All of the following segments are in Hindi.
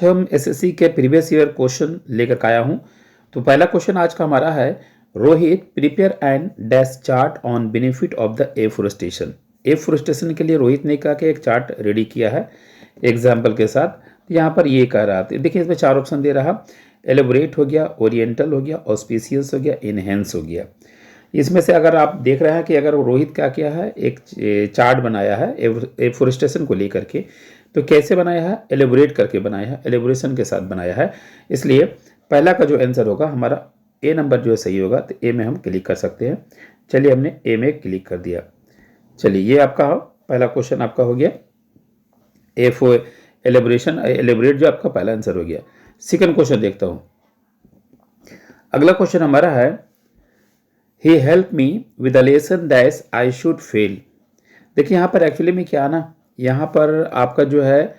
हम एसएससी के प्रीवियस ईयर क्वेश्चन लेकर आया हूं। तो पहला क्वेश्चन आज का हमारा है, Rohit prepare and dash chart on benefit of the afforestation. Afforestation के लिए रोहित ने कहा कि एक चार्ट रेडी किया है एग्जाम्पल के साथ। यहाँ पर ये कह रहा था, देखिए इसमें चार ऑप्शन दे रहा, एलेबोरेट हो गया, ओरिएंटल हो गया, ऑस्पिशियस हो गया, इनहेंस हो गया। इसमें से अगर आप देख रहे हैं कि अगर रोहित क्या किया है, एक चार्ट बनाया है एफोरेस्टेशन को लेकर के, तो कैसे बनाया है, एलेबोरेट करके बनाया है, एलेबोरेशन के साथ बनाया है। इसलिए पहला का जो आंसर होगा हमारा ए नंबर जो है सही होगा, तो ए में हम क्लिक कर सकते हैं। चलिए हमने ए में क्लिक कर दिया। चलिए ये आपका पहला क्वेश्चन आपका हो गया, एलेबोरेशन एलेबोरेट जो आपका पहला आंसर हो गया। सेकंड क्वेश्चन देखता हूं। अगला क्वेश्चन हमारा है, he help me with the lesson that I should fail. देखिए यहाँ पर एक्चुअली में क्या ना, यहाँ पर आपका जो है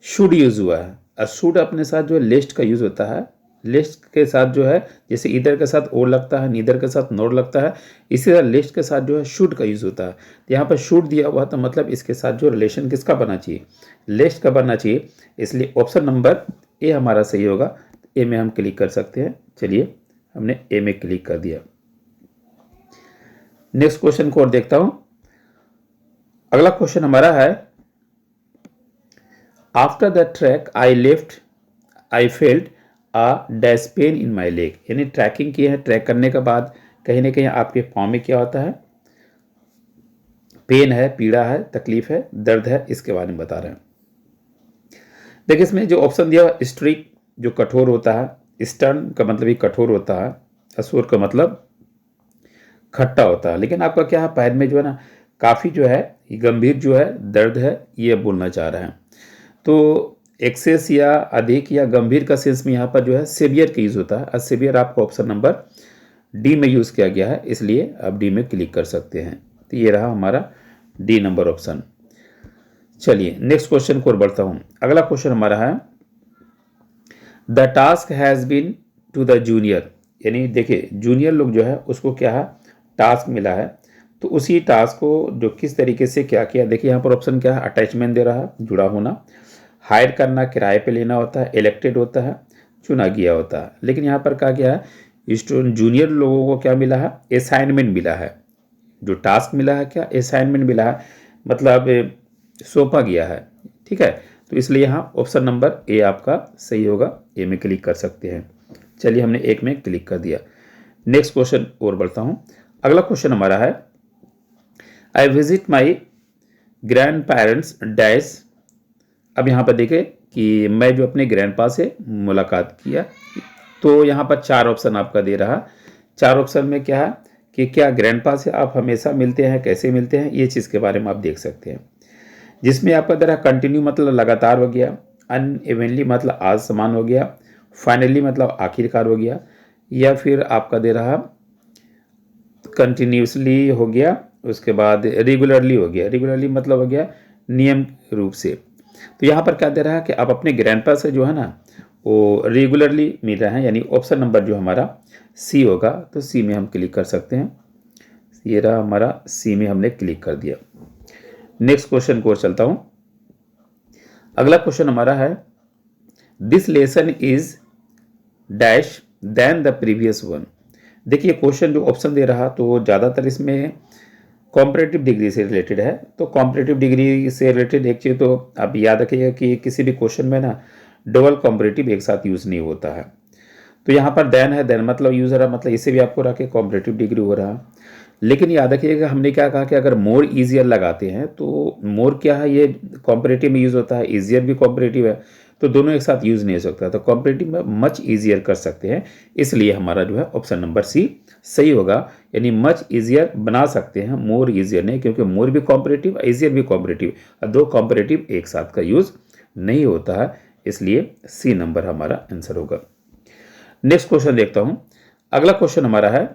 शुड यूज हुआ है, और शुड अपने साथ जो है लिस्ट का यूज होता है। लिस्ट के साथ जो है, जैसे इधर के साथ और लगता है, नीदर के साथ नोट लगता है, इसी तरह लिस्ट के साथ जो है शुड का यूज होता है। तो यहाँ पर शुड दिया हुआ, तो मतलब इसके साथ जो रिलेशन किसका बनना चाहिए, लिस्ट का बनना चाहिए। इसलिए ऑप्शन नंबर ए हमारा सही होगा। ए में हम क्लिक कर सकते हैं। चलिए हमने ए में क्लिक कर दिया। नेक्स्ट क्वेश्चन को और देखता हूं। अगला क्वेश्चन हमारा है, after the track I left I felt a dash pain in my leg. यानी ट्रैकिंग किए हैं, ट्रैक करने के बाद कहीं ना कहीं आपके पाँव में क्या होता है, पेन है, पीड़ा है, तकलीफ है, दर्द है, इसके बारे में बता रहे हैं। देखिए इसमें जो ऑप्शन दिया, स्ट्रिक जो कठोर होता है, स्टर्न का मतलब ही कठोर होता है, असुर का मतलब खट्टा होता है। लेकिन आपका क्या है, पैर में जो है ना काफ़ी जो है गंभीर जो है दर्द है, ये बोलना चाह रहे हैं। तो एक्सेस या अधिक या गंभीर का सेंस में यहाँ पर जो है सेवियर का यूज़ होता है, और सेवियर आपका ऑप्शन नंबर डी में यूज़ किया गया है, इसलिए आप डी में क्लिक कर सकते हैं। तो ये रहा हमारा डी नंबर ऑप्शन। चलिए नेक्स्ट क्वेश्चन को और बढ़ता हूँ। अगला क्वेश्चन हमारा है, the task has been to the junior. यानी देखिए जूनियर लोग जो है उसको क्या है, टास्क मिला है, तो उसी टास्क को जो किस तरीके से क्या किया। देखिए यहाँ पर ऑप्शन क्या है, अटैचमेंट दे रहा है, जुड़ा होना, हायर करना, किराए पे लेना होता है, इलेक्टेड होता है, चुना गया होता है। लेकिन यहाँ पर क्या गया है, स्टूडेंट जूनियर लोगों को क्या मिला है, असाइनमेंट मिला है। जो टास्क मिला है क्या, असाइनमेंट मिला है, मतलब सौंपा गया है। ठीक है, तो इसलिए यहाँ ऑप्शन नंबर ए आपका सही होगा। ए में क्लिक कर सकते हैं। चलिए हमने एक में क्लिक कर दिया। नेक्स्ट क्वेश्चन और बढ़ता हूँ। अगला क्वेश्चन हमारा है, I visit my grand parents dash. अब यहाँ पर देखें कि मैं जो अपने ग्रैंडपा से मुलाकात किया, तो यहाँ पर चार ऑप्शन आपका दे रहा। चार ऑप्शन में क्या है कि क्या ग्रैंडपा से आप हमेशा मिलते हैं, कैसे मिलते हैं, ये चीज़ के बारे में आप देख सकते हैं। जिसमें आपका दे रहा कंटिन्यू मतलब लगातार हो गया, अनइवनली मतलब आज समान हो गया, फाइनली मतलब आखिरकार हो गया, या फिर आपका दे रहा कंटिन्यूसली हो गया, उसके बाद रेगुलरली हो गया। रेगुलरली मतलब हो गया नियम रूप से। तो यहाँ पर क्या दे रहा है कि आप अपने ग्रैंडपा से जो है ना वो रेगुलरली मिल रहे हैं, यानी ऑप्शन नंबर जो हमारा सी होगा। तो सी में हम क्लिक कर सकते हैं। ये रहा हमारा, सी में हमने क्लिक कर दिया। नेक्स्ट क्वेश्चन को चलता हूँ। अगला क्वेश्चन हमारा है, this lesson is dash than the previous one. देखिए क्वेश्चन जो ऑप्शन दे रहा, तो ज़्यादातर इसमें कॉम्परेटिव डिग्री से रिलेटेड है। तो कॉम्परेटिव डिग्री से रिलेटेड एक चीज़ तो आप याद रखिएगा कि किसी भी क्वेश्चन में ना डबल कॉम्परेटिव एक साथ यूज़ नहीं होता है। तो यहाँ पर देन है, देन मतलब यूज़ रहा, मतलब इसे भी आपको रखे कॉम्परेटिव डिग्री हो रहा। लेकिन याद रखिएगा हमने क्या कहा कि अगर मोर ईजियर लगाते हैं, तो मोर क्या है, ये कॉम्परेटिव में यूज़ होता है, ईजियर भी कॉम्परेटिव है, तो दोनों एक साथ यूज़ नहीं हो सकता। तो कॉम्परेटिव में मच ईजियर कर सकते हैं, इसलिए हमारा जो है ऑप्शन नंबर सी सही होगा। यानी मच ईजियर बना सकते हैं, मोर ईजियर नहीं, क्योंकि मोर भी कॉम्परेटिव, ईजियर भी कॉम्परेटिव, और दो कॉम्परेटिव एक साथ का यूज़ नहीं होता है, इसलिए सी नंबर हमारा आंसर होगा। नेक्स्ट क्वेश्चन देखता हूं। अगला क्वेश्चन हमारा है,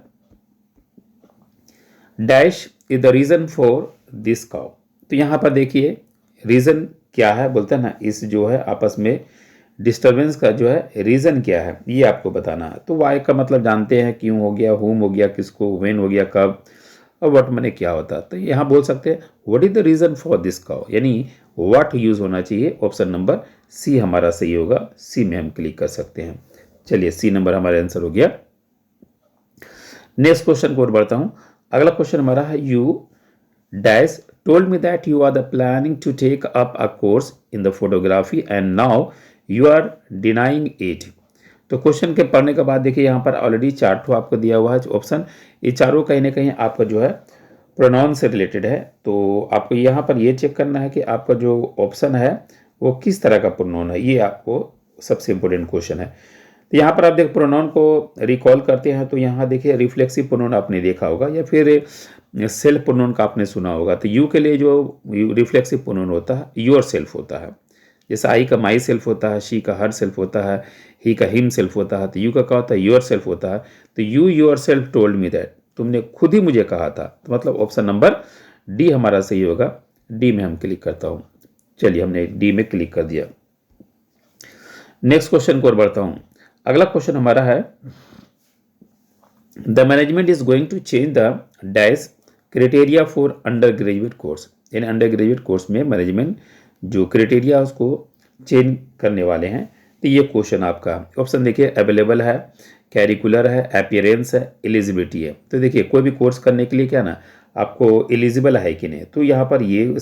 dash is the reason for this cow. तो यहां पर देखिए रीजन क्या है, बोलते हैं ना, इस जो है आपस में डिस्टर्बेंस का जो है रीजन क्या है, ये आपको बताना है। तो वाई का मतलब जानते हैं, क्यों हो गया, हुम हो गया, किसको, व्हेन हो गया, कब, और व्हाट मैंने क्या होता है। तो यहाँ बोल सकते हैं what is the reason for this cow, यानी व्हाट यूज होना चाहिए, ऑप्शन नंबर सी हमारा सही होगा, सी में हम क्लिक कर सकते हैं। चलिए सी नंबर हमारा आंसर हो गया। नेक्स्ट क्वेश्चन को और बढ़ता हूं। अगला क्वेश्चन हमारा है, you dash told me that you are the planning to take up a course in the photography and now you are denying it। तो क्वेश्चन के पढ़ने के बाद देखिए यहाँ पर ऑलरेडी 4 ठो आपको दिया हुआ है ऑप्शन। ये चारों कहीं ना कहीं आपका जो है प्रोनाउन से रिलेटेड है। तो आपको यहाँ पर ये चेक करना है कि आपका जो ऑप्शन है वो किस तरह का प्रोनाउन है, ये आपको सबसे इंपॉर्टेंट क्वेश्चन है। तो यहाँ पर आप देख प्रोनाउन को रिकॉल करते हैं तो यहाँ देखिए रिफ्लेक्सिव प्रोनाउन आपने देखा होगा या फिर सेल्फ प्रोनाउन का आपने सुना होगा। तो यू के लिए जो रिफ्लेक्सिव प्रोनाउन होता है योर सेल्फ होता है। जैसे आई का माई सेल्फ होता है, शी का हर सेल्फ होता है, ही का हिम सेल्फ होता है। तो यू का क्या होता है, योर सेल्फ होता है। तो you your self told me that, तुमने खुद ही मुझे कहा था। तो मतलब ऑप्शन नंबर डी हमारा सही होगा। डी में हम क्लिक करता हूँ। चलिए हमने डी में क्लिक कर दिया। नेक्स्ट क्वेश्चन को और बढ़ता हूँ। अगला क्वेश्चन हमारा है, the management is going to change the dash criteria for under graduate course. यानी अंडर ग्रेजुएट कोर्स में मैनेजमेंट जो क्राइटेरिया उसको चेंज करने वाले हैं। तो ये क्वेश्चन आपका ऑप्शन देखिए अवेलेबल है, कैरिकुलर है, अपीयरेंस है, एलिजिबिलिटी है। तो देखिए कोई भी कोर्स करने के लिए क्या ना आपको एलिजिबल है कि नहीं, तो यहाँ पर ये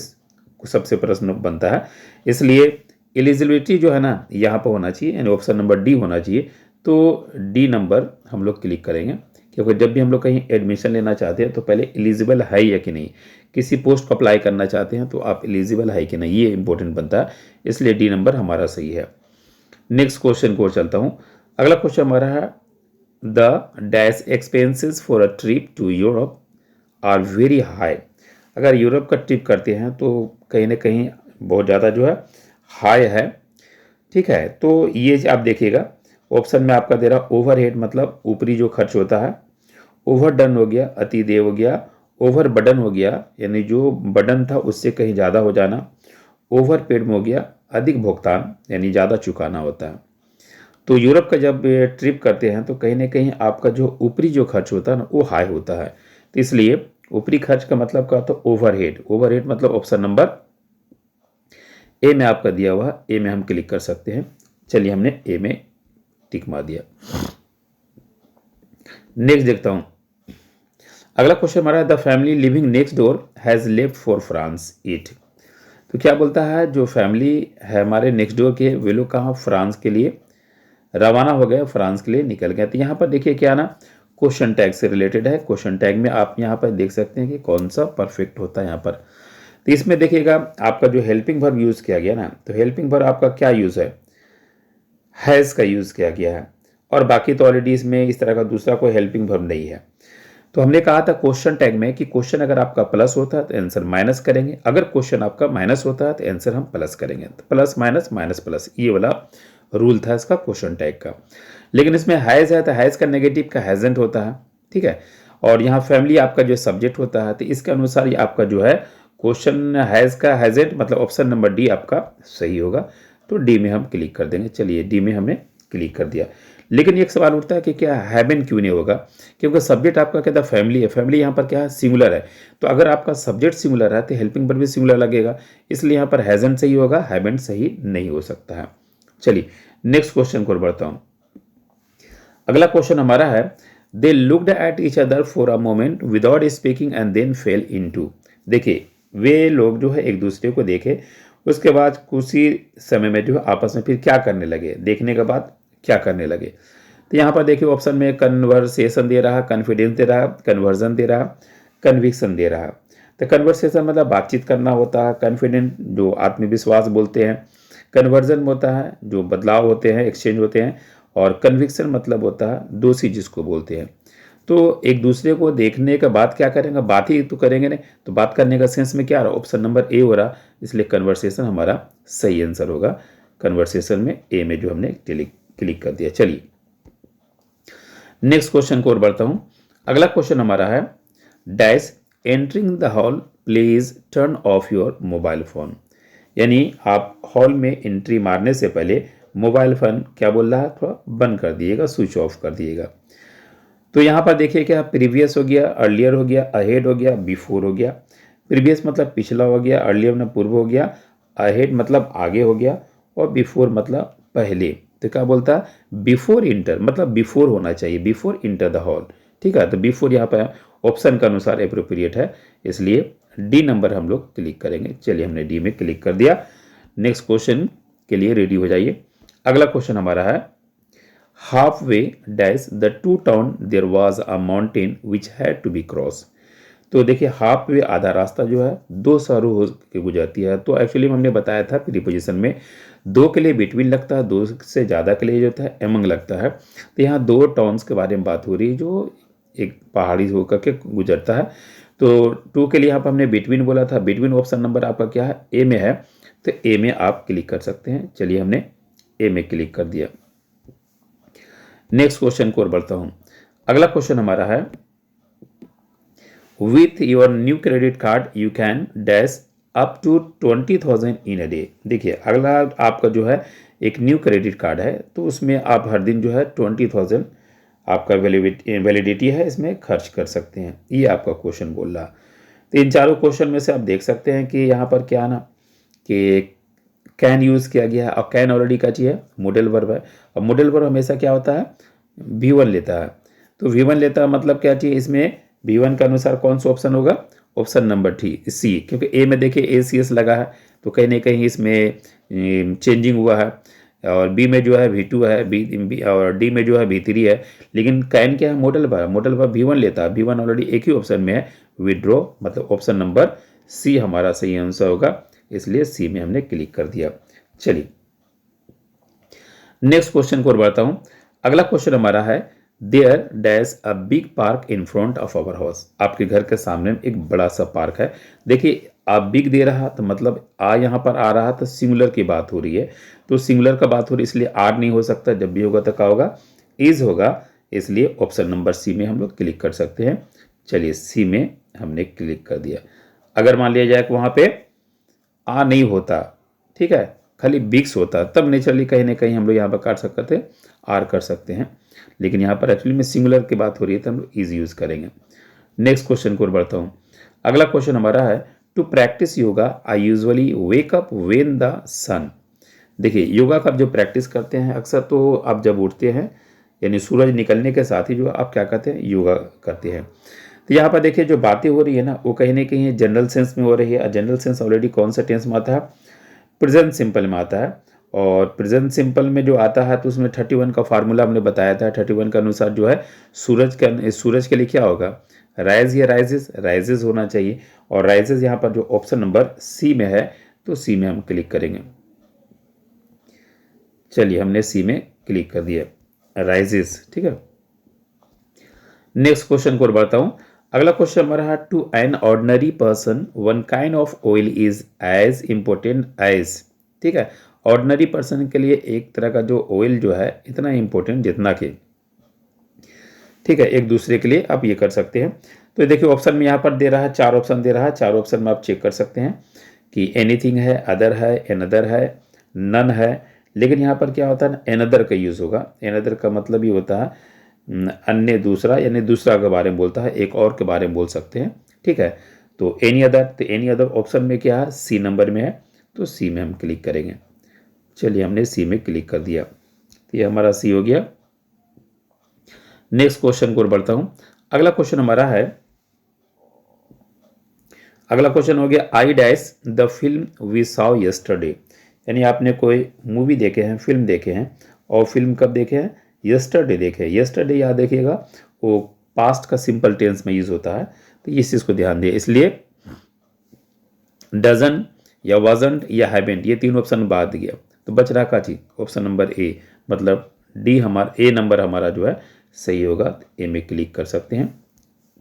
सबसे प्रश्न बनता है। इसलिए एलिजिबिलिटी जो है ना यहाँ पर होना चाहिए, यानी ऑप्शन नंबर डी होना चाहिए। तो डी नंबर हम लोग क्लिक करेंगे, क्योंकि जब भी हम लोग कहीं एडमिशन लेना चाहते हैं तो पहले एलिजिबल है या कि नहीं, किसी पोस्ट को अप्लाई करना चाहते हैं तो आप एलिजिबल है कि नहीं, ये इंपॉर्टेंट बनता है। इसलिए डी नंबर हमारा सही है। नेक्स्ट क्वेश्चन को चलता हूँ। अगला क्वेश्चन हमारा है, the dash expenses for a trip to Europe are very high. अगर यूरोप का ट्रिप करते हैं तो कहीं ना कहीं बहुत ज़्यादा जो है हाई है। ठीक है, तो ये आप देखिएगा ऑप्शन में आपका दे रहा ओवरहेड मतलब ऊपरी जो खर्च होता है, ओवरडन हो गया, अतिदेय हो गया, ओवर बर्डन हो गया यानी जो बर्डन था उससे कहीं ज़्यादा हो जाना, ओवर पेड में हो गया अधिक भुगतान यानी ज़्यादा चुकाना होता है। तो यूरोप का जब ट्रिप करते हैं तो कहीं ना कहीं आपका जो ऊपरी जो खर्च होता है ना वो हाई होता है। तो इसलिए ऊपरी खर्च का मतलब क्या होता है, ओवरहेड। ओवरहेड मतलब ऑप्शन नंबर ए में आपका दिया हुआ, ए में हम क्लिक कर सकते हैं। चलिए हमने ए में टिक मार दिया। नेक्स्ट देखता हूं। अगला क्वेश्चन हमारा है, the family living next door has left for France it. तो क्या बोलता है, जो फैमिली है हमारे नेक्स्ट डोर के वे लोग कहाँ फ्रांस के लिए रवाना हो गए, फ्रांस के लिए निकल गए। तो यहाँ पर देखिए क्या ना क्वेश्चन टैग से रिलेटेड है। क्वेश्चन टैग में आप यहाँ पर देख सकते हैं कि कौन सा परफेक्ट होता है यहाँ पर। तो इसमें देखिएगा आपका जो हेल्पिंग वर्ब यूज किया गया ना, तो हेल्पिंग वर्ब आपका क्या यूज है, हैज़ का यूज किया गया है। और बाकी तो ऑलरेडी इसमें इस तरह का दूसरा कोई हेल्पिंग वर्ब नहीं है। तो हमने कहा था क्वेश्चन टैग में कि क्वेश्चन अगर आपका प्लस होता है तो आंसर माइनस करेंगे, अगर क्वेश्चन आपका माइनस होता है तो आंसर हम प्लस करेंगे। तो प्लस माइनस माइनस प्लस, ये वाला रूल था इसका क्वेश्चन टैग का। लेकिन इसमें हैज़ है तो हैज़ का नेगेटिव का हैजेंट होता है। ठीक है, और यहाँ फैमिली आपका जो सब्जेक्ट होता है, तो इसके अनुसार ये आपका जो है क्वेश्चन हैज़ का हैजेंट मतलब ऑप्शन नंबर डी आपका सही होगा। तो डी में हम क्लिक कर देंगे। चलिए डी में हमने क्लिक कर दिया। लेकिन एक सवाल उठता है कि क्या हैवन क्यों नहीं होगा, क्योंकि सब्जेक्ट आपका कहता है फैमिली है, फैमिली यहाँ पर क्या है सिंगुलर है। तो अगर आपका सब्जेक्ट सिंगुलर है तो हेल्पिंग पर भी सिंगुलर लगेगा, इसलिए यहाँ पर हैजन सही होगा, हैवन सही नहीं हो सकता है। चलिए नेक्स्ट क्वेश्चन को बढ़ता हूँ। अगला क्वेश्चन हमारा है, they looked at each other for a moment without speaking and then fell into. देखिए वे लोग जो है एक दूसरे को देखे, उसके बाद कुछ ही समय में जो है आपस में फिर क्या करने लगे, देखने के बाद क्या करने लगे। तो यहाँ पर देखिए ऑप्शन में कन्वर्सेशन दे रहा, कॉन्फिडेंस दे रहा, कन्वर्जन दे रहा, कन्विक्शन दे रहा। तो कन्वर्सेशन मतलब बातचीत करना होता है, कॉन्फिडेंट जो आत्मविश्वास बोलते हैं, कन्वर्जन होता है जो बदलाव होते हैं, एक्सचेंज होते हैं, और कन्विक्शन मतलब होता है दोषी जिसको बोलते हैं। तो एक दूसरे को देखने के बाद क्या करेंगे, बात ही तो करेंगे नहीं, तो बात करने का सेंस में क्या रहा, ऑप्शन नंबर ए हो रहा। इसलिए कन्वर्सेशन हमारा सही आंसर होगा। कन्वर्सेशन में ए में जो हमने क्लिक कर दिया। चलिए नेक्स्ट क्वेश्चन को और बढ़ता हूं। अगला क्वेश्चन हमारा है, dash entering the hall please turn off your mobile phone. यानी आप हॉल में एंट्री मारने से पहले मोबाइल फोन क्या बोल रहा है, थोड़ा बंद कर दिएगा, स्विच ऑफ कर दिएगा। तो यहाँ पर देखिए क्या प्रीवियस हो गया, अर्लियर हो गया, अहेड हो गया, बिफोर हो गया। प्रीवियस मतलब पिछला हो गया, अर्लियर मतलब पूर्व हो गया, अहेड मतलब आगे हो गया, और बिफोर मतलब पहले। तो क्या बोलता है बिफोर इंटर, मतलब बिफोर होना चाहिए, बिफोर इंटर द हॉल। ठीक है, तो बिफोर यहाँ पर ऑप्शन के अनुसार अप्रोप्रिएट है, इसलिए डी नंबर हम लोग क्लिक करेंगे। चलिए हमने डी में क्लिक कर दिया। नेक्स्ट क्वेश्चन के लिए रेडी हो जाइए। अगला क्वेश्चन हमारा है half way dash the to town there was a mountain which had to be cross. तो देखिए हाफ वे आधा रास्ता जो है दो शहरों हो के गुजरती है। तो एक्चुअली हमने बताया था प्रीपोजिशन में दो के लिए बिटवीन लगता है, दो से ज़्यादा के लिए जो होता है एमंग लगता है। तो यहाँ दो टाउन्स के बारे में बात हो रही है जो एक पहाड़ी होकर के गुजरता है। तो टू के लिए यहाँ पर हमने बिटवीन बोला था, बिटवीन ऑप्शन नंबर आपका क्या है ए में है, तो ए में आप क्लिक कर सकते हैं। चलिए हमने ए में क्लिक कर दिया। नेक्स्ट क्वेश्चन को और बढ़ता हूँ। अगला क्वेश्चन हमारा है with your new credit card you can dash up to 20,000 in a day. देखिए अगला आपका जो है एक न्यू क्रेडिट कार्ड है, तो उसमें आप हर दिन जो है 20,000 आपका वैलिडिटी है, इसमें खर्च कर सकते हैं। ये आपका क्वेश्चन बोल रहा। तो इन चारों क्वेश्चन में से आप देख सकते हैं कि यहाँ पर क्या ना कि कैन यूज़ किया गया है, और कैन ऑलरेडी क्या चीज़ है मॉडल वर्ब है, और मॉडल वर्ब हमेशा क्या होता है V1 लेता है। तो V1 लेता है मतलब क्या चीज़, इसमें V1 के अनुसार कौन सा ऑप्शन होगा, ऑप्शन नंबर सी, क्योंकि ए में देखिए ACS लगा है, तो कहीं ना कहीं इसमें चेंजिंग हुआ है। और बी में जो है V2 है, बी और डी में जो है V3 है। लेकिन कैन क्या है modal verb, modal verb V1 लेता है, V1 ऑलरेडी एक ही ऑप्शन में है विड्रॉ, मतलब ऑप्शन नंबर सी हमारा सही आंसर होगा, इसलिए सी में हमने क्लिक कर दिया। चलिए नेक्स्ट क्वेश्चन को और बढ़ता हूं। अगला क्वेश्चन हमारा है there dash a big park in front of our house. आपके घर के सामने एक बड़ा सा पार्क है। देखिए आप बिग दे रहा तो मतलब आ यहाँ पर आ रहा तो सिंगुलर की बात हो रही है, तो सिंगुलर का बात हो रही है इसलिए आर नहीं हो सकता, जब भी होगा तो क्या होगा इज होगा, इसलिए ऑप्शन नंबर सी में हम लोग क्लिक कर सकते हैं। चलिए सी में हमने क्लिक कर दिया। अगर मान लिया जाए कि वहाँ पे आ नहीं होता, ठीक है, खाली बिग्स होता, तब नेचुरली कहीं ना कहीं हम लोग यहाँ पर काट सकते थे, आर कर सकते हैं। लेकिन यहाँ पर एक्चुअली में सिंगुलर की बात हो रही है तो हम लोग इज यूज़ करेंगे। नेक्स्ट क्वेश्चन को बढ़ता हूँ। अगला क्वेश्चन हमारा है to practice yoga I usually wake up when the sun. देखिए योगा का जो प्रैक्टिस करते हैं अक्सर तो आप जब उठते हैं यानी सूरज निकलने के साथ ही जो आप क्या करते हैं योगा करते हैं। तो यहाँ पर देखिए जो बातें हो रही है ना वो कहीं ना कहीं जनरल सेंस में हो रही है। जनरल सेंस ऑलरेडी कौन सा टेंस में आता है, प्रेजेंट सिंपल में आता है। और प्रेजेंट सिंपल में जो आता है तो उसमें 31 का फार्मूला हमने बताया था। 31 के अनुसार जो है सूरज के लिए क्या होगा राइज या राइजेस, राइजेस होना चाहिए। और राइजेस यहाँ पर जो ऑप्शन नंबर सी में है तो सी में हम क्लिक करेंगे। चलिए हमने सी में क्लिक कर दिया राइजेस, ठीक है। नेक्स्ट क्वेश्चन को बढ़ता हूं। अगला क्वेश्चन हमारा है to an ordinary person one kind of oil is as important as. ठीक है, ऑर्डिनरी पर्सन के लिए एक तरह का जो ऑयल जो है इतना इंपॉर्टेंट जितना कि, ठीक है, एक दूसरे के लिए आप ये कर सकते हैं। तो देखिए ऑप्शन में यहाँ पर दे रहा है, चार ऑप्शन दे रहा है, चार ऑप्शन में आप चेक कर सकते हैं कि एनीथिंग है, अदर है, एनदर है, नन है। लेकिन यहाँ पर क्या होता है ना एनदर का यूज़ होगा। एनदर का मतलब ये होता है अन्य, दूसरा, यानी दूसरा के बारे में बोलता है, एक और के बारे में बोल सकते हैं। ठीक है, तो एनी अदर, तो एनी अदर ऑप्शन में क्या है सी नंबर में है, तो सी में हम क्लिक करेंगे। चलिए हमने सी में क्लिक कर दिया, तो ये हमारा सी हो गया। नेक्स्ट क्वेश्चन को बढ़ता हूं। अगला क्वेश्चन हमारा है, अगला क्वेश्चन हो गया I dash the film we saw yesterday. यानी आपने कोई मूवी देखे हैं, फिल्म देखे हैं, और फिल्म कब देखे हैं यस्टरडे देखे। यस्टरडे याद देखिएगा वो पास्ट का सिंपल टेंस में यूज होता है, तो इस चीज़ को ध्यान दिए। इसलिए डजन या वाजंट या हैवेंट ये तीन ऑप्शन बाद गया, तो बच रहा का चीज ऑप्शन नंबर ए, मतलब डी हमारा ए नंबर हमारा जो है सही होगा। ए में क्लिक कर सकते हैं।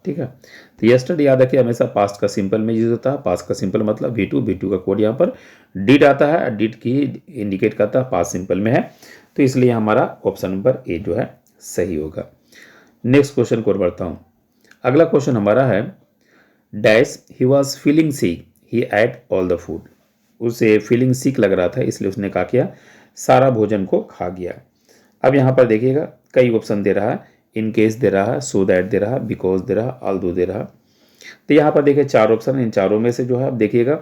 ठीक है, तो यस्टरडे याद रखिए हमेशा पास्ट का सिंपल में यूज होता है। पास्ट का सिंपल मतलब V2 का कोड यहाँ पर डिड आता है, डिड की इंडिकेट करता है, पास्ट सिंपल में है, तो इसलिए हमारा ऑप्शन नंबर ए जो है सही होगा। नेक्स्ट क्वेश्चन को बढ़ता हूँ। अगला क्वेश्चन हमारा है dash he was feeling sick he at all the food. उसे फीलिंग सिक लग रहा था इसलिए उसने क्या किया सारा भोजन को खा गया। अब यहाँ पर देखिएगा कई ऑप्शन दे रहा है, इन केस दे रहा है, सो दैट दे रहा, बिकॉज दे रहा, ऑल्दो दे रहा। तो यहाँ पर देखिए चार ऑप्शन, इन चारों में से जो है आप देखिएगा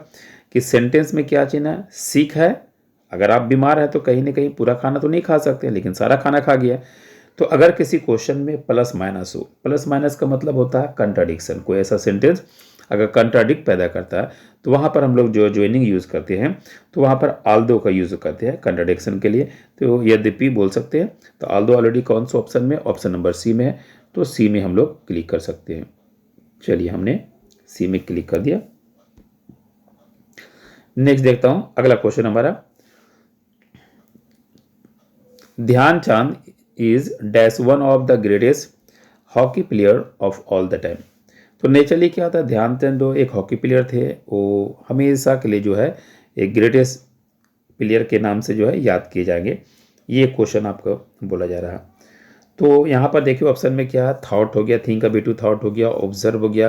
कि सेंटेंस में क्या चिन्ह है, सीख है अगर आप बीमार हैं तो कहीं ना कहीं पूरा खाना तो नहीं खा सकते, लेकिन सारा खाना खा गया। तो अगर किसी क्वेश्चन में प्लस माइनस हो, प्लस माइनस का मतलब होता है कंट्राडिक्शन। कोई ऐसा सेंटेंस अगर कंट्राडिक्ट पैदा करता है तो वहाँ पर हम लोग जो ज्वाइनिंग यूज़ करते हैं तो वहाँ पर आल्दो का यूज़ करते हैं कंट्राडिक्शन के लिए। तो यद्यपि बोल सकते हैं। तो आल्दो ऑलरेडी कौन सा ऑप्शन में, ऑप्शन नंबर सी में है, तो सी में हम लोग क्लिक कर सकते हैं। चलिए हमने सी में क्लिक कर दिया। नेक्स्ट देखता हूँ अगला क्वेश्चन हमारा, Dhyanchand is dash one of the greatest hockey player of all the time. तो नेचुरली क्या होता है, ध्यानचंद जो एक हॉकी प्लेयर थे, वो हमेशा के लिए जो है एक ग्रेटेस्ट प्लेयर के नाम से जो है याद किए जाएंगे। ये क्वेश्चन आपको बोला जा रहा है। तो यहाँ पर देखिए ऑप्शन में क्या है, थॉट हो गया, थिंक अबाउट थॉट हो गया, ऑब्जर्व हो गया,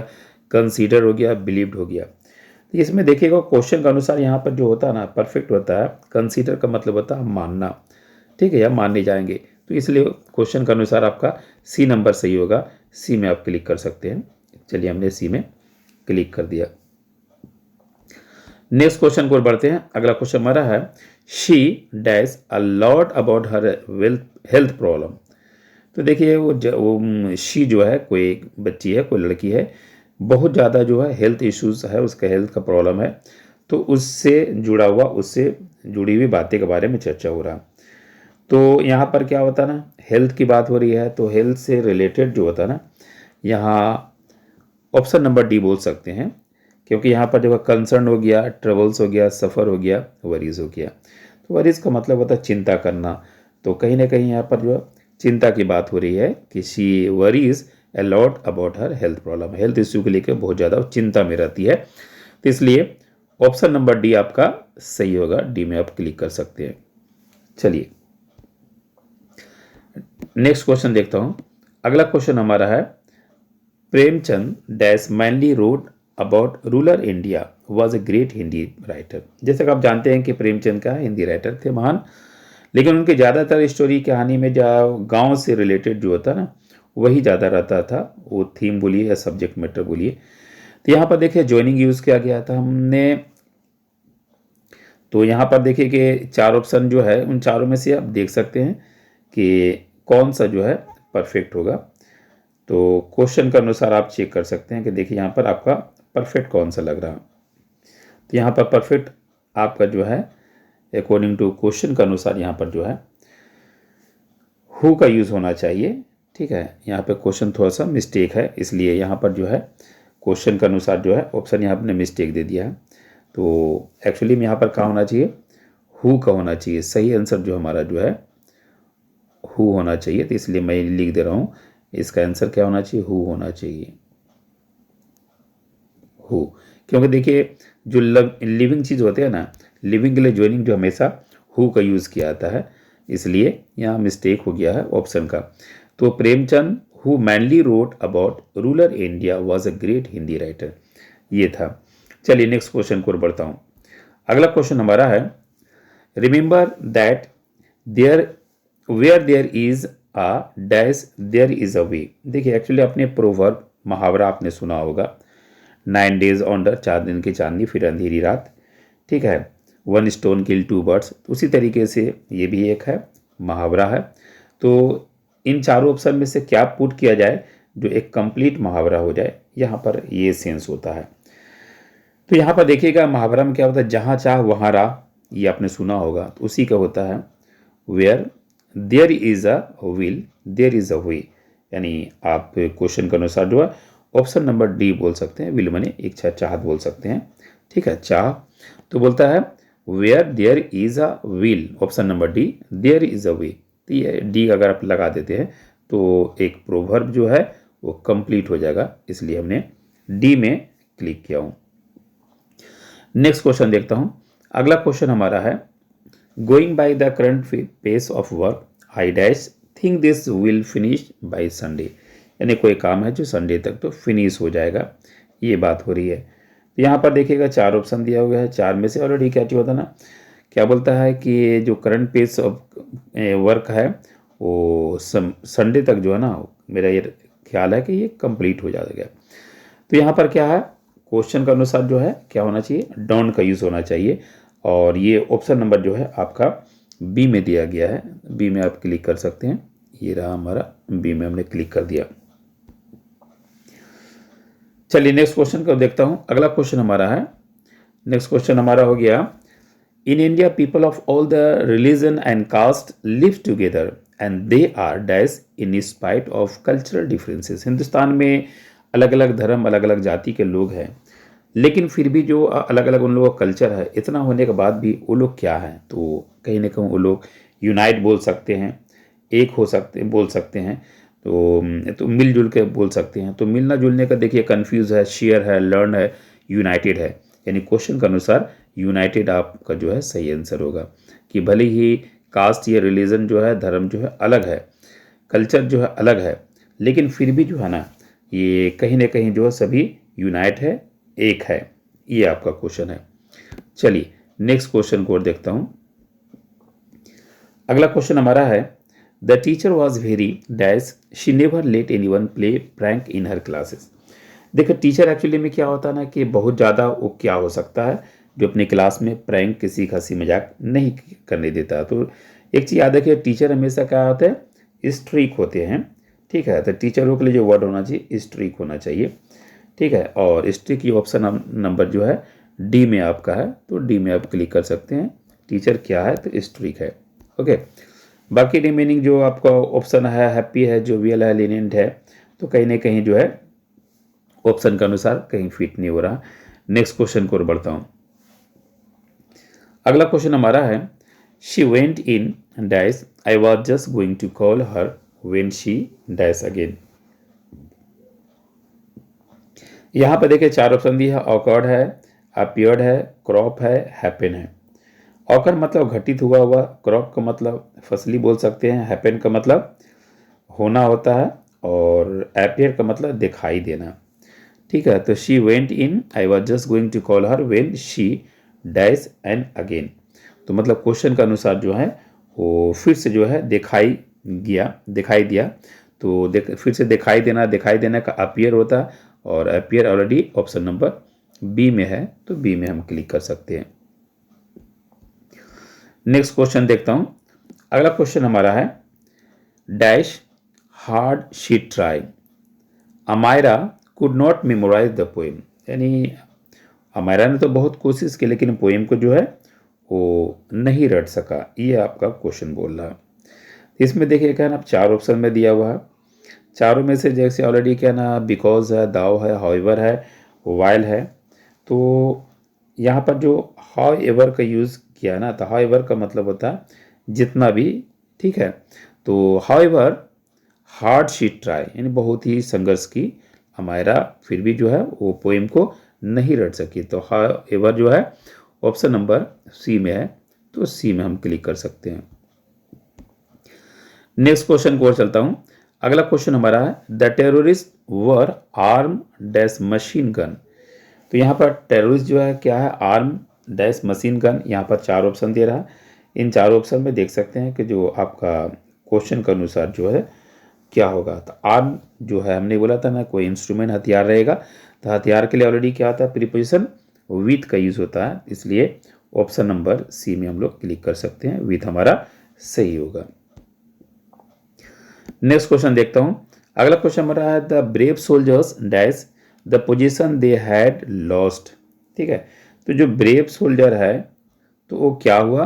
कंसीडर हो गया, बिलीव्ड हो गया। तो इसमें देखिएगा क्वेश्चन के अनुसार यहाँ पर जो होता है ना, परफेक्ट होता है। कंसीडर का मतलब होता है मानना, ठीक है, या मानने जाएंगे। तो इसलिए क्वेश्चन के अनुसार आपका सी नंबर सही होगा। सी में आप क्लिक कर सकते हैं। चलिए हमने सी में क्लिक कर दिया। नेक्स्ट क्वेश्चन को बढ़ते हैं। अगला क्वेश्चन हमारा है, she dash a lot about her health problem. तो देखिए वो शी जो है, कोई एक बच्ची है, कोई लड़की है, बहुत ज़्यादा जो है हेल्थ इश्यूज है, उसका हेल्थ का प्रॉब्लम है। तो उससे जुड़ा हुआ, उससे जुड़ी हुई बातें के बारे में चर्चा हो रहा है। तो यहाँ पर क्या होता है ना, हेल्थ की बात हो रही है, तो हेल्थ से रिलेटेड जो होता है ना, यहाँ ऑप्शन नंबर डी बोल सकते हैं। क्योंकि यहाँ पर जो है कंसर्न हो गया, ट्रबल्स हो गया, सफ़र हो गया, वरीज हो गया। तो वरीज का मतलब होता है चिंता करना। तो कहीं ना कहीं यहाँ पर जो चिंता की बात हो रही है कि she worries a lot about her health problem, health issue को लेकर बहुत ज़्यादा चिंता में रहती है। तो इसलिए ऑप्शन नंबर डी आपका सही होगा। डी में आप क्लिक कर सकते हैं। चलिए नेक्स्ट क्वेश्चन देखता हूँ। अगला क्वेश्चन हमारा है, Premchand dash mainly rode about rural India was a great Hindi writer. जैसे कि आप जानते हैं कि प्रेमचंद का हिंदी राइटर थे महान, लेकिन उनके ज़्यादातर स्टोरी कहानी में जो गांव से रिलेटेड जो होता ना, वही ज़्यादा रहता था। वो थीम बोलिए या सब्जेक्ट मैटर बोलिए। तो यहाँ पर देखिए ज्वाइनिंग यूज़ किया गया था हमने। तो यहाँ पर देखिए कि चार ऑप्शन जो है, उन चारों में से आप देख सकते हैं कि कौन सा जो है परफेक्ट होगा। तो क्वेश्चन के अनुसार आप चेक कर सकते हैं कि देखिए यहाँ पर आपका परफेक्ट कौन सा लग रहा है। तो यहाँ पर परफेक्ट आपका जो है अकॉर्डिंग टू क्वेश्चन के अनुसार यहाँ पर जो है हु का यूज़ होना चाहिए। ठीक है, यहाँ पे क्वेश्चन थोड़ा सा मिस्टेक है, इसलिए यहाँ पर जो है क्वेश्चन के अनुसार जो है ऑप्शन यहाँ पर मिस्टेक दे दिया है। तो एक्चुअली में यहाँ पर क्या होना चाहिए, हु का होना चाहिए। सही आंसर जो हमारा जो है हु होना चाहिए। तो इसलिए मैं लिख दे रहा हूँ, इसका आंसर क्या होना चाहिए, हु होना चाहिए, हु। क्योंकि देखिए जो लिविंग चीज़ होते हैं ना, लिविंग के लिए ज्वाइनिंग जो हमेशा हु का यूज़ किया जाता है, इसलिए यहाँ मिस्टेक हो गया है ऑप्शन का। तो Premchand who mainly wrote about rural India was a great Hindi writer, ये था। चलिए नेक्स्ट क्वेश्चन को बढ़ता हूँ। अगला क्वेश्चन हमारा है, remember that there were there is a dash there is a way. देखिए एक्चुअली अपने प्रोवर्ब मुहावरा आपने सुना होगा, 9 days ऑन्डर, 4 दिन की चांदनी फिर अंधेरी रात। ठीक है, 1 stone किल 2 birds। उसी तरीके से ये भी एक है मुहावरा है। तो इन चारों ऑप्शन में से क्या पुट किया जाए जो एक कंप्लीट मुहावरा हो जाए, यहाँ पर ये सेंस होता है। तो यहाँ पर देखिएगा मुहावरा में क्या होता है, जहाँ चाह वहाँ राह, ये आपने सुना होगा। तो उसी का होता है where there is a will there is a way. यानी आप क्वेश्चन के अनुसार जो है ऑप्शन नंबर डी बोल सकते हैं, विल मने इच्छा, चाहत बोल सकते हैं। ठीक है, चाह। तो बोलता है where there is a will, option number D, there is a way. तो ये डी अगर आप लगा देते हैं तो एक प्रोवर्ब जो है वो कंप्लीट हो जाएगा, इसलिए हमने डी में क्लिक किया हूँ। नेक्स्ट क्वेश्चन देखता हूँ। अगला क्वेश्चन हमारा है, going by the current pace of work I dash think this will finish by Sunday. यानी कोई काम है जो संडे तक तो फिनिश हो जाएगा, ये बात हो रही है। तो यहाँ पर देखिएगा 4 ऑप्शन दिया हुआ है, 4 में से ऑलरेडी क्या होता है ना, क्या बोलता है कि जो करंट पेस ऑफ वर्क है वो संडे तक जो है ना, मेरा ये ख्याल है कि ये कंप्लीट हो जाएगा। तो यहाँ पर क्या है, क्वेश्चन के अनुसार जो है क्या होना चाहिए, डोंट का यूज़ होना चाहिए। और ये ऑप्शन नंबर जो है आपका बी में दिया गया है। बी में आप क्लिक कर सकते हैं। ये रहा हमारा, बी में हमने क्लिक कर दिया। चलिए नेक्स्ट क्वेश्चन को देखता हूं। अगला क्वेश्चन हमारा है, नेक्स्ट क्वेश्चन हमारा हो गया, in India people of all the religion and caste live together and they are dash in spite of cultural differences. Hindustan में अलग अलग धर्म, अलग अलग जाति के लोग हैं, लेकिन फिर भी जो अलग अलग उन लोगों का कल्चर है, इतना होने के बाद भी वो लोग क्या हैं, तो कहीं ना कहीं वो लोग यूनाइट बोल सकते हैं, एक हो सकते बोल सकते हैं, तो मिलजुल के बोल सकते हैं। तो मिलना जुलने का देखिए, कन्फ्यूज़ है, शेयर है, लर्न है, यूनाइटेड है, यानी क्वेश्चन के अनुसार यूनाइटेड आपका जो है सही आंसर होगा। कि भले ही कास्ट या रिलीजन जो है, धर्म जो है अलग है, कल्चर जो है अलग है, लेकिन फिर भी जो है ना, ये कहीं ना कहीं जो है सभी यूनाइट है, एक है। ये आपका क्वेश्चन है। चलिए नेक्स्ट क्वेश्चन को और देखता हूं। अगला क्वेश्चन हमारा है, the teacher was very dash she never let any one play prank in her classes. देखो टीचर एक्चुअली में क्या होता है ना, कि बहुत ज़्यादा वो क्या हो सकता है, जो अपनी क्लास में प्रैंक, किसी का हंसी मजाक नहीं करने देता। तो एक चीज़ याद रखिए, टीचर हमेशा क्या होते हैं, स्ट्रिक होते हैं। ठीक है, तो टीचरों के लिए जो वर्ड होना चाहिए, स्ट्रिक होना चाहिए। ठीक है, और स्ट्रिक की ऑप्शन नंबर जो है डी में आपका है, तो डी में आप क्लिक कर सकते हैं। टीचर क्या है, तो स्ट्रिक है। ओके, बाकी रिमेनिंग जो आपका ऑप्शन है, हैप्पी है, जोवियल है, लीनियंट है, तो कहीं ना कहीं जो है ऑप्शन के अनुसार कहीं फिट नहीं हो रहा। नेक्स्ट क्वेश्चन को बढ़ता हूं। अगला क्वेश्चन हमारा है, she went in dash I was just going to call her when she dash again. यहां पर देखिए चार ऑप्शन दिया है, ऑकर्ड है, अपीयर्ड है, क्रॉप है, हैपन है। ऑकर मतलब घटित हुआ हुआ, क्रॉप का मतलब फसली बोल सकते हैं, हैपन का मतलब होना होता है, और अपीयर का मतलब दिखाई देना। ठीक है, तो she went in I was just going to call her when she dash and again. तो मतलब क्वेश्चन के अनुसार जो है वो फिर से जो है दिखाई दिया। तो फिर से दिखाई देना का अपीयर होता है, और appear already option number B में है, तो बी में हम क्लिक कर सकते हैं। नेक्स्ट क्वेश्चन देखता हूं। अगला क्वेश्चन हमारा है, dash hard she try Amayra could not memorize the poem. यानी अमायरा ने तो बहुत कोशिश की, लेकिन पोएम को जो है वो नहीं रट सका। ये आपका क्वेश्चन बोल रहा है। इसमें देखिए क्या ना, चार ऑप्शन में दिया हुआ है, चारों में से जैसे ऑलरेडी क्या ना, बिकॉज है, दाव है, हाउएवर है, वाइल है। तो यहाँ पर जो हाउ एवर का यूज़ किया ना, तो हाउ एवर का मतलब होता है जितना भी। ठीक है, तो how ever hard she try, यानी बहुत ही संघर्ष की अमायरा, फिर भी जो है वो पोएम को नहीं रट सकी। तो हाउ एवर जो है ऑप्शन नंबर सी में है, तो सी में हम क्लिक कर सकते हैं। नेक्स्ट क्वेश्चन को और चलता हूं। अगला क्वेश्चन हमारा है, the terrorist were arm dash machine gun. तो यहाँ पर टेररिस्ट जो है क्या है, आर्म डैश मशीन गन। यहाँ पर चार ऑप्शन दे रहा है। इन चार ऑप्शन में देख सकते हैं कि जो आपका क्वेश्चन के अनुसार जो है क्या होगा। तो आर्म जो है, हमने बोला था ना, कोई इंस्ट्रूमेंट, हथियार रहेगा। तो हथियार के लिए ऑलरेडी क्या होता है, प्रीपोजिशन विथ का यूज होता है, इसलिए ऑप्शन नंबर सी में हम लोग क्लिक कर सकते हैं, विथ हमारा सही होगा। नेक्स्ट क्वेश्चन देखता हूं। अगला क्वेश्चन हमारा है, the brave soldiers dash the position they had lost. ठीक है, तो जो ब्रेव सोल्जर है, तो वो क्या हुआ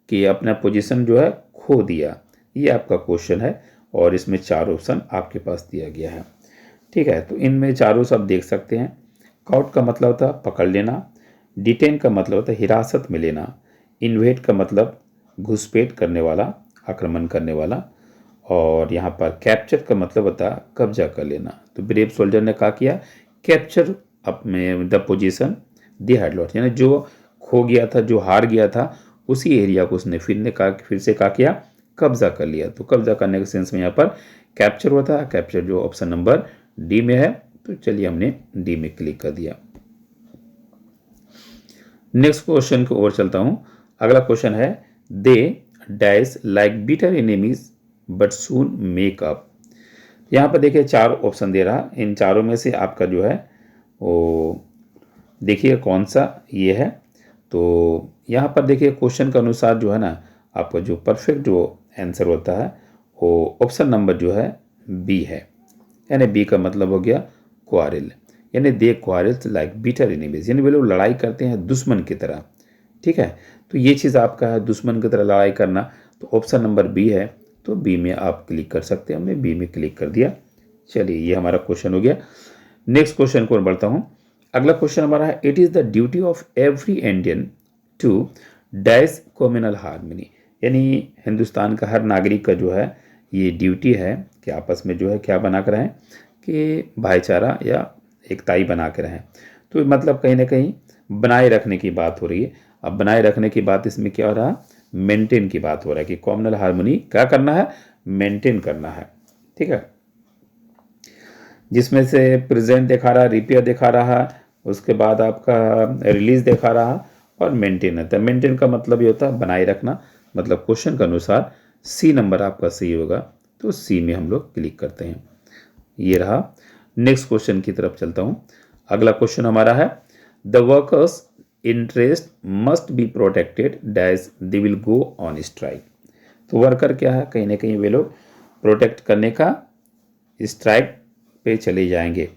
कि अपना पोजीशन जो है खो दिया। ये आपका क्वेश्चन है, और इसमें चार ऑप्शन आपके पास दिया गया है। ठीक है, तो इनमें चारों सब देख सकते हैं। काउट का मतलब होता है पकड़ लेना, डिटेन का मतलब होता है हिरासत में लेना, इन्वेट का मतलब घुसपैठ करने वाला, आक्रमण करने वाला, और यहाँ पर कैप्चर का मतलब होता है कब्जा कर लेना। तो ब्रेव सोल्जर ने क्या किया, कैप्चर अपने the position they had lost, यानी जो खो गया था, जो हार गया था, उसी एरिया को उसने फिर से क्या किया, कब्जा कर लिया। तो कब्जा करने के सेंस में यहाँ पर कैप्चर होता है, कैप्चर जो ऑप्शन नंबर डी में है। तो चलिए हमने डी में क्लिक कर दिया। नेक्स्ट क्वेश्चन को और चलता हूं। अगला क्वेश्चन है, they dash like bitter enemies but soon make up. यहाँ पर देखिए चार ऑप्शन दे रहा, इन चारों में से आपका जो है वो देखिए कौन सा ये है। तो यहाँ पर देखिए क्वेश्चन के अनुसार जो है ना आपका जो परफेक्ट जो आंसर होता है वो ऑप्शन नंबर जो है बी है, यानी बी का मतलब हो गया क्वारल, यानी दे क्वारल्स लाइक बिटर एनिमीज, यानी वे लोग लड़ाई करते हैं दुश्मन की तरह। ठीक है, तो ये चीज़ आपका है दुश्मन की तरह लड़ाई करना, तो ऑप्शन नंबर बी है, तो बी में आप क्लिक कर सकते हैं। हमने बी में क्लिक कर दिया। चलिए ये हमारा क्वेश्चन हो गया। नेक्स्ट क्वेश्चन को बढ़ता हूँ। अगला क्वेश्चन हमारा है it is the duty of every Indian to dash communal harmony, यानी हिंदुस्तान का हर नागरिक का जो है ये ड्यूटी है कि आपस में जो है क्या बना कर रहें कि भाईचारा या एकताई बना के रहें। तो मतलब कहीं ना कहीं बनाए रखने की बात हो रही है। अब बनाए रखने की बात इसमें क्या हो रहा है, मेंटेन की बात हो रहा है कि कम्युनल हार्मनी क्या करना है, मेंटेन करना है। ठीक है, जिसमें से प्रेजेंट दिखा रहा, रिपेयर दिखा रहा, उसके बाद आपका रिलीज दिखा रहा और मेंटेन है। तो मेंटेन का मतलब ये होता है बनाए रखना, मतलब क्वेश्चन के अनुसार सी नंबर आपका सही होगा, तो सी में हम लोग क्लिक करते हैं। ये रहा। नेक्स्ट क्वेश्चन की तरफ चलता हूँ। अगला क्वेश्चन हमारा है the workers interest must be protected dash they will go on strike. तो वर्कर क्या है, कहीं ना कहीं वे लोग प्रोटेक्ट करने का स्ट्राइक पे चले जाएंगे।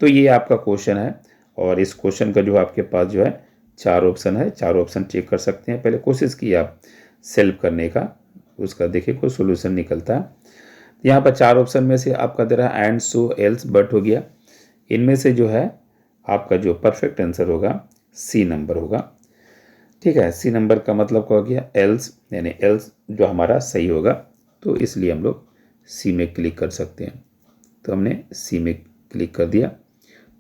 तो ये आपका क्वेश्चन है और इस क्वेश्चन का जो आपके पास जो है 4 ऑप्शन है, 4 ऑप्शन चेक कर सकते हैं। पहले कोशिश की आप सेल्फ करने का, उसका देखिए कोई सोल्यूशन निकलता है। यहाँ पर 4 ऑप्शन में से आपका दे रहा एंड सो एल्स बट हो गया। इनमें से जो है आपका जो परफेक्ट आंसर होगा सी नंबर होगा। ठीक है, सी नंबर का मतलब क्या हो गया, एल्स, यानी एल्स जो हमारा सही होगा, तो इसलिए हम लोग सी में क्लिक कर सकते हैं। तो हमने सी में क्लिक कर दिया।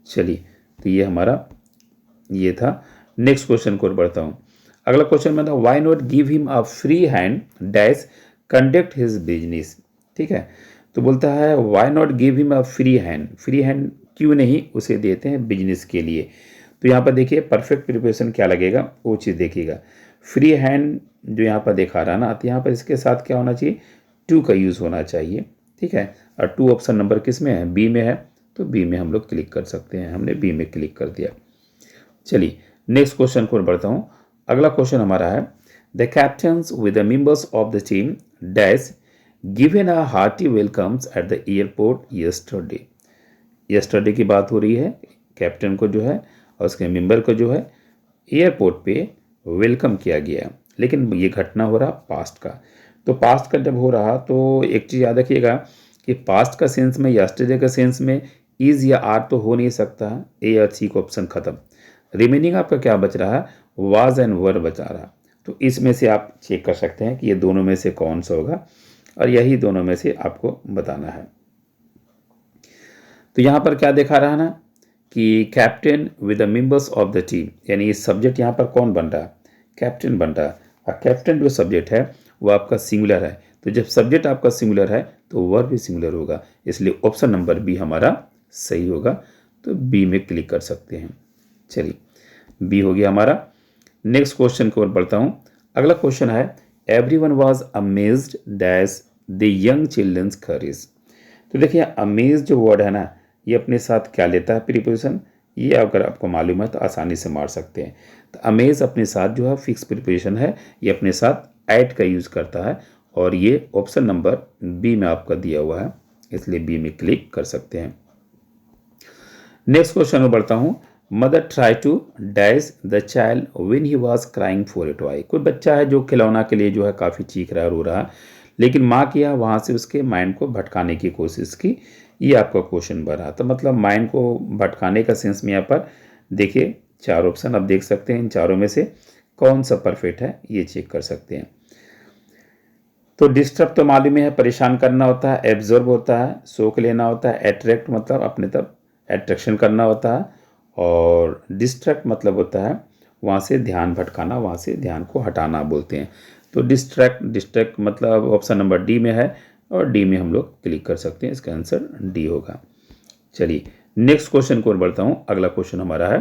चलिए, तो ये हमारा ये था। नेक्स्ट क्वेश्चन को बढ़ता हूँ। अगला क्वेश्चन में था why not give him a free hand dash conduct his business. ठीक है, तो बोलता है why not give him a free hand, free hand क्यों नहीं उसे देते हैं बिजनेस के लिए। तो यहाँ पर देखिए परफेक्ट प्रिपरेशन क्या लगेगा वो चीज़ देखिएगा। फ्री हैंड जो यहाँ पर दिखा रहा ना, तो यहाँ पर इसके साथ क्या होना चाहिए, टू का यूज़ होना चाहिए। ठीक है, और टू ऑप्शन नंबर किस में है, बी में है, तो बी में हम लोग क्लिक कर सकते हैं। हमने बी में क्लिक कर दिया। चलिए नेक्स्ट क्वेश्चन को बढ़ता हूँ। अगला क्वेश्चन हमारा है the captains with the members of the team dash given a hearty welcomes at the airport yesterday. Yesterday की बात हो रही है, कैप्टन को जो है और उसके मेंबर को जो है एयरपोर्ट पे वेलकम किया गया। लेकिन ये घटना हो रहा पास्ट का, तो पास्ट का जब हो रहा तो एक चीज़ याद रखिएगा कि पास्ट का सेंस में यस्टरडे का सेंस में इज या आर तो हो नहीं सकता, ए और सी का ऑप्शन खत्म। रिमेनिंग आपका क्या बच रहा है, वाज एंड वर बचा रहा। तो इसमें से आप चेक कर सकते हैं कि ये दोनों में से कौन सा होगा, और यही दोनों में से आपको बताना है। तो यहाँ पर क्या दिखा रहा है ना कि captain with the members of the team, यानी सब्जेक्ट यहाँ पर कौन बन रहा है, कैप्टन बन रहा है। और कैप्टन जो सब्जेक्ट है वो आपका सिंगुलर है, तो जब सब्जेक्ट आपका सिंगुलर है तो वर्ब भी सिंगुलर होगा, इसलिए ऑप्शन नंबर बी हमारा सही होगा। तो बी में क्लिक कर सकते हैं। चलिए बी हो गया हमारा। नेक्स्ट क्वेश्चन की ओर बढ़ता हूँ। अगला क्वेश्चन है everyone was amazed dash the young childrens courage. तो देखिए अमेज जो वर्ड है ना, ये अपने साथ क्या लेता है प्रीपोजिशन, ये अगर आपको मालूम है तो आसानी से मार सकते हैं। तो अमेज अपने साथ जो है फिक्स प्रीपोजिशन है, ये अपने साथ ऐड का यूज़ करता है, और ये ऑप्शन नंबर बी में आपका दिया हुआ है, इसलिए बी में क्लिक कर सकते हैं। नेक्स्ट क्वेश्चन में बढ़ता हूँ। Mother try to dash the child when he was crying for a toy. कोई बच्चा है जो खिलौना के लिए जो है काफ़ी चीख रहा है, रो रहा है, लेकिन माँ किया वहाँ से उसके माइंड को भटकाने की कोशिश की। ये आपका क्वेश्चन बना, तो मतलब माइंड को भटकाने का सेंस में यहाँ पर देखिए 4 ऑप्शन आप देख सकते हैं, इन चारों में से कौन सा परफेक्ट है ये चेक कर सकते हैं। तो डिस्टर्ब तो मालूम है, परेशान करना होता है, एब्जॉर्ब होता है, सोख लेना होता है, अट्रैक्ट मतलब अपने तरफ अट्रैक्शन करना होता है, और डिस्ट्रैक्ट मतलब होता है वहाँ से ध्यान भटकाना, वहाँ से ध्यान को हटाना बोलते हैं। तो डिस्ट्रैक्ट मतलब ऑप्शन नंबर डी में है, और डी में हम लोग क्लिक कर सकते हैं, इसका आंसर डी होगा। चलिए नेक्स्ट क्वेश्चन को बढ़ता हूँ। अगला क्वेश्चन हमारा है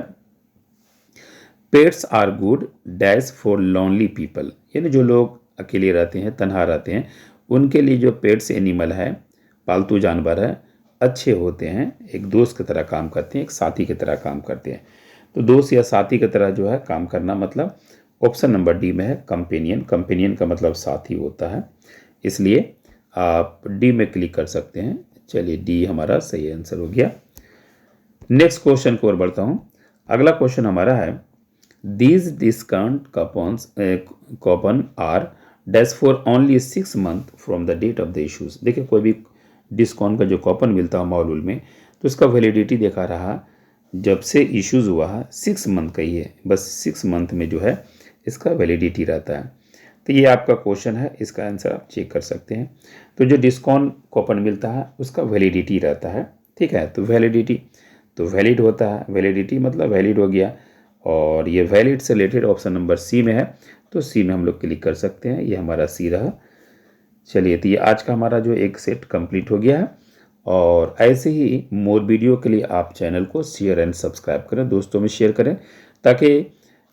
pets are good dash for lonely people, यानी जो लोग अकेले रहते हैं, तन्हा रहते हैं, उनके लिए जो पेट्स एनिमल है, पालतू जानवर है, अच्छे होते हैं, एक दोस्त की तरह काम करते हैं, एक साथी की तरह काम करते हैं। तो दोस्त या साथी की तरह जो है काम करना मतलब ऑप्शन नंबर डी में है कंपेनियन। कंपेनियन का मतलब साथी होता है, इसलिए आप डी में क्लिक कर सकते हैं। चलिए डी हमारा सही आंसर हो गया। नेक्स्ट क्वेश्चन की ओर बढ़ता हूँ। अगला क्वेश्चन हमारा है these discount coupon are dash for only 6 month from the date of the issues. देखिए कोई भी डिस्काउंट का जो कूपन मिलता है मॉल में, तो इसका वैलिडिटी देखा रहा जब से इश्यूज़ हुआ है 6 मंथ का ही है, बस 6 मंथ में जो है इसका वैलिडिटी रहता है। तो ये आपका क्वेश्चन है, इसका आंसर आप चेक कर सकते हैं। तो जो डिस्काउंट कूपन मिलता है उसका वैलिडिटी रहता है, ठीक है। तो वैलिडिटी तो वैलिड होता है, वैलिडिटी मतलब वैलिड हो गया, और ये वैलिड से रिलेटेड ऑप्शन नंबर सी में है, तो सी में हम लोग क्लिक कर सकते हैं। ये हमारा सी रहा। चलिए तो ये आज का हमारा जो एक सेट कंप्लीट हो गया है, और ऐसे ही मोर वीडियो के लिए आप चैनल को शेयर एंड सब्सक्राइब करें, दोस्तों में शेयर करें, ताकि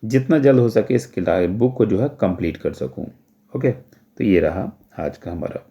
जितना जल्द हो सके इस बुक को जो है कंप्लीट कर सकूं। ओके, तो ये रहा आज का हमारा